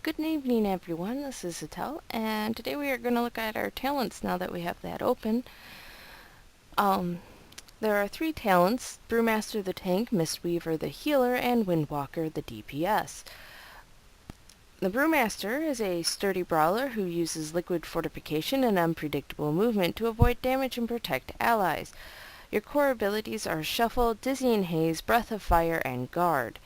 Good evening, everyone. This is Satel, and today we are going to look at our talents now that we have that open. There are 3 talents: Brewmaster the Tank, Mistweaver the Healer, and Windwalker the DPS. The Brewmaster is a sturdy brawler who uses liquid fortification and unpredictable movement to avoid damage and protect allies. Your core abilities are Shuffle, Dizzying Haze, Breath of Fire, and Guard.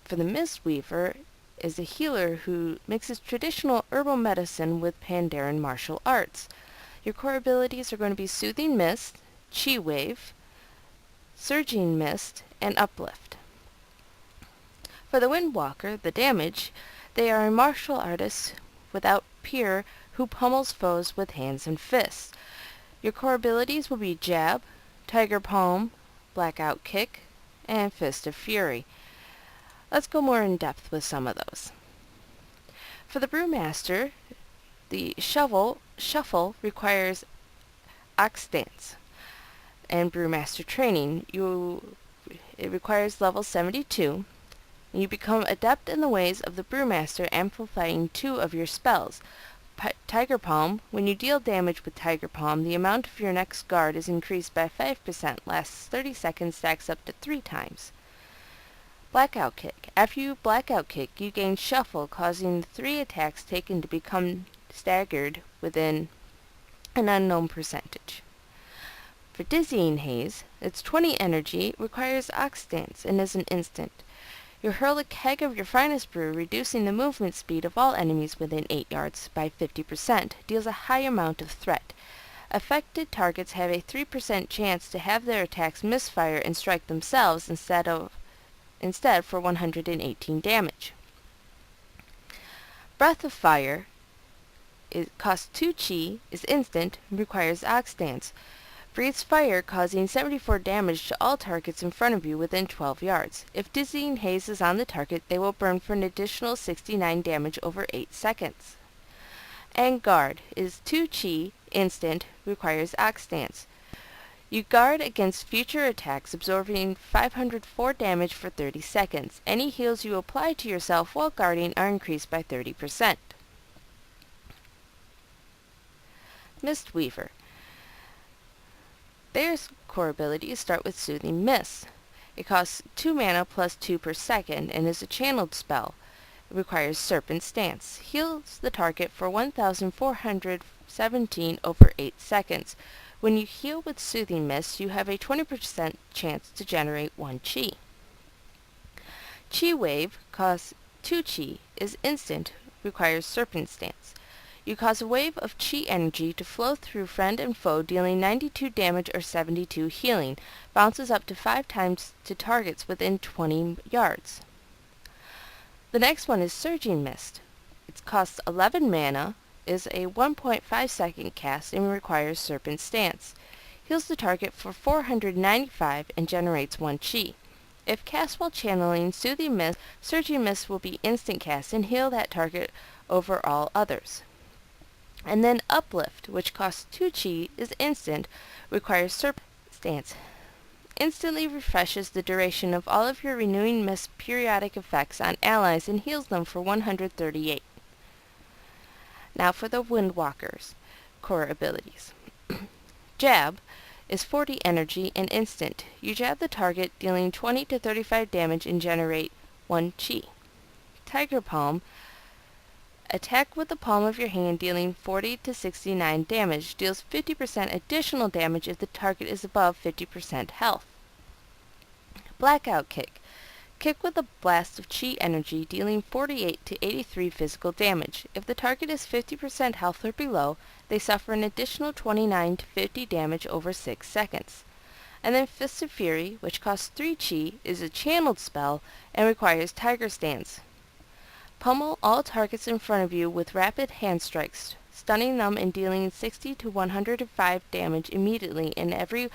For the Mistweaver is a healer who mixes traditional herbal medicine with Pandarian martial arts. Your core abilities are going to be Soothing Mist, Chi Wave, Surging Mist, and Uplift. For the Windwalker, the damage, they are a martial artist without peer who pummels foes with hands and fists. Your core abilities will be Jab, Tiger Palm, Blackout Kick, and Fist of Fury. Let's go more in depth with some of those. For the Brewmaster, the Shuffle requires Ox Dance and Brewmaster training. It requires level 72. You become adept in the ways of the Brewmaster, amplifying 2 of your spells. Tiger Palm, when you deal damage with Tiger Palm, the amount of your next guard is increased by 5%, lasts 30 seconds, stacks up to 3 times. Blackout Kick. After you Blackout Kick, you gain Shuffle, causing the 3 attacks taken to become staggered within an unknown percentage. For Dizzying Haze, it's 20 energy, requires Ox Dance, and is an instant. You hurl a keg of your finest brew, reducing the movement speed of all enemies within 8 yards by 50%, deals a high amount of threat. Affected targets have a 3% chance to have their attacks misfire and strike themselves instead for 118 damage. Breath of Fire costs 2 chi, is instant, and requires Ox Dance. Breathes fire, causing 74 damage to all targets in front of you within 12 yards. If Dizzying Haze is on the target, they will burn for an additional 69 damage over 8 seconds. And Guard is 2 chi, instant, requires Ox Dance. You guard against future attacks, absorbing 504 damage for 30 seconds. Any heals you apply to yourself while guarding are increased by 30%. Mistweaver. Their core abilities start with Soothing Mist. It costs 2 mana plus 2 per second and is a channeled spell. It requires Serpent Stance. Heals the target for 1,417 over 8 seconds. When you heal with Soothing Mist, you have a 20% chance to generate 1 chi. Chi Wave costs 2 chi, is instant, requires Serpent Stance. You cause a wave of chi energy to flow through friend and foe, dealing 92 damage or 72 healing. Bounces up to 5 times to targets within 20 yards. The next one is Surging Mist. It costs 11 mana, is a 1.5 second cast, and requires Serpent Stance. Heals the target for 495 and generates 1 chi. If cast while channeling Soothing Mist, Surging Mist will be instant cast and heal that target over all others. And then Uplift, which costs 2 chi, is instant, requires Serpent Stance. Instantly refreshes the duration of all of your Renewing Mist periodic effects on allies and heals them for 138. Now for the Windwalkers' core abilities. Jab is 40 energy and instant. You jab the target, dealing 20 to 35 damage and generate 1 chi. Tiger Palm. Attack with the palm of your hand, dealing 40 to 69 damage. Deals 50% additional damage if the target is above 50% health. Blackout Kick. Kick with a blast of chi energy, dealing 48 to 83 physical damage. If the target is 50% health or below, they suffer an additional 29 to 50 damage over 6 seconds. And then Fist of Fury, which costs 3 chi, is a channeled spell and requires Tiger Stance. Pummel all targets in front of you with rapid hand strikes, stunning them and dealing 60 to 105 damage immediately in every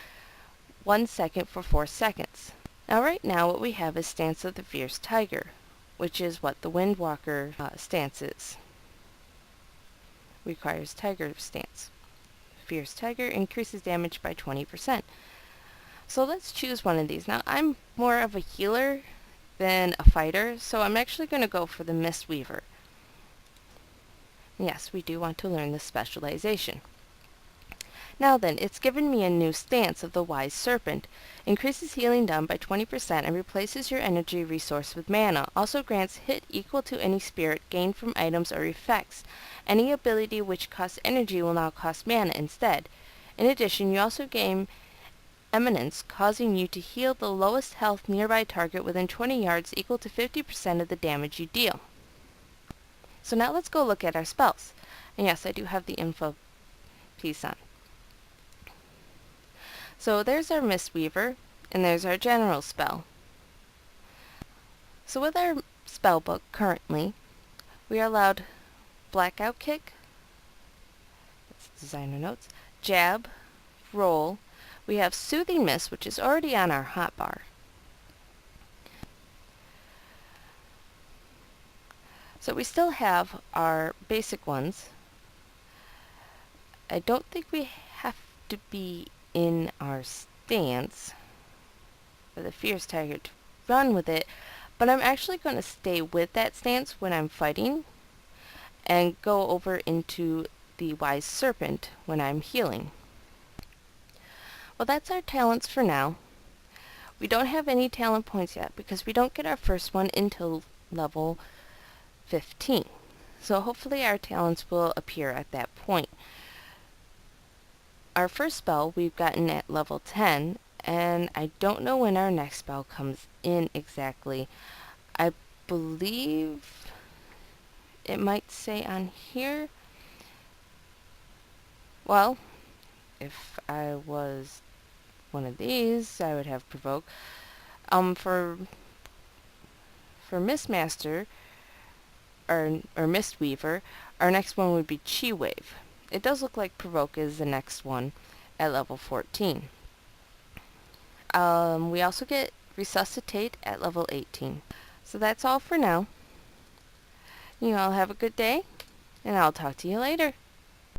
1 second for 4 seconds. Now right now what we have is Stance of the Fierce Tiger, which is what the Windwalker stance is. Requires Tiger Stance. Fierce Tiger increases damage by 20%. So let's choose one of these. Now I'm more of a healer than a fighter, so I'm actually going to go for the Mistweaver. Yes, we do want to learn the specialization. Now then, it's given me a new stance of the Wise Serpent. Increases healing done by 20% and replaces your energy resource with mana. Also grants hit equal to any spirit gained from items or effects. Any ability which costs energy will now cost mana instead. In addition, you also gain Eminence, causing you to heal the lowest health nearby target within 20 yards equal to 50% of the damage you deal. So now let's go look at our spells. And yes, I do have the info piece on. So there's our Mistweaver, and there's our general spell. So with our spell book currently, we are allowed Blackout Kick, that's designer notes, Jab, Roll. We have Soothing Mist, which is already on our hotbar. So we still have our basic ones. I don't think we have to be in our stance for the Fierce Tiger to run with it, but I'm actually going to stay with that stance when I'm fighting and go over into the Wise Serpent when I'm healing. Well, that's our talents for now. We don't have any talent points yet because we don't get our first one until level 15. So hopefully our talents will appear at that point. Our first spell we've gotten at level 10, and I don't know when our next spell comes in exactly. I believe it might say on here. Well, if I was one of these, I would have Provoke. For Mistmaster, or Mistweaver, our next one would be Chi Wave. It does look like Provoke is the next one at level 14. We also get Resuscitate at level 18. So that's all for now. You all have a good day, and I'll talk to you later.